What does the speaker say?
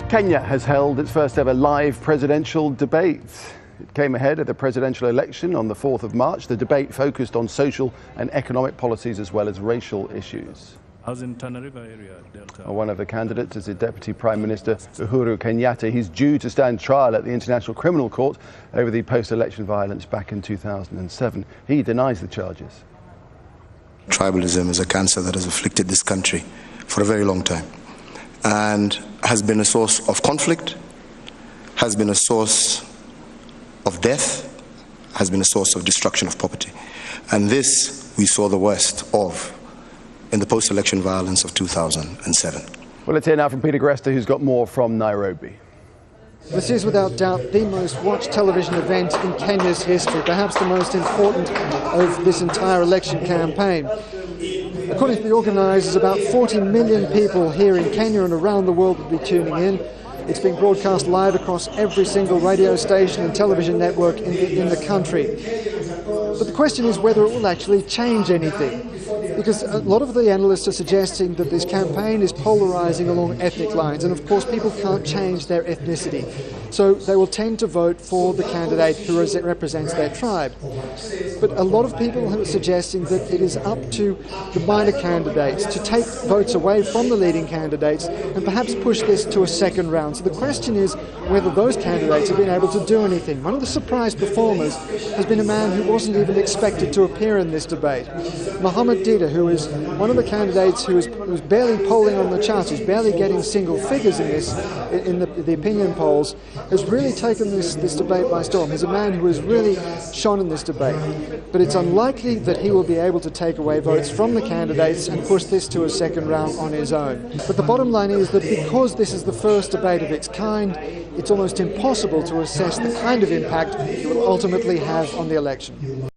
Kenya has held its first ever live presidential debate. It came ahead of the presidential election on the 4th of March. The debate focused on social and economic policies as well as racial issues. One of the candidates is the Deputy Prime Minister Uhuru Kenyatta. He's due to stand trial at the International Criminal Court over the post-election violence back in 2007. He denies the charges. Tribalism is a cancer that has afflicted this country for a very long time and has been a source of conflict, has been a source of death, has been a source of destruction of property. And this we saw the worst of in the post-election violence of 2007. Well, let's hear now from Peter Gresta, who's got more from Nairobi. This is without doubt the most watched television event in Kenya's history, perhaps the most important of this entire election campaign. According to the organisers, about 40 million people here in Kenya and around the world will be tuning in. It's being broadcast live across every single radio station and television network in the country. But the question is whether it will actually change anything, because a lot of the analysts are suggesting that this campaign is polarising along ethnic lines, and of course people can't change their ethnicity, so they will tend to vote for the candidate who represents their tribe. But a lot of people are suggesting that it is up to the minor candidates to take votes away from the leading candidates and perhaps push this to a second round. So the question is whether those candidates have been able to do anything. One of the surprise performers has been a man who wasn't even expected to appear in this debate. Mohammed Dida, who is one of the candidates who was barely polling on the charts, who's barely getting single figures in the opinion polls, has really taken this debate by storm. He's a man who has really shone in this debate. But it's unlikely that he will be able to take away votes from the candidates and push this to a second round on his own. But the bottom line is that because this is the first debate of its kind, it's almost impossible to assess the kind of impact it will ultimately have on the election.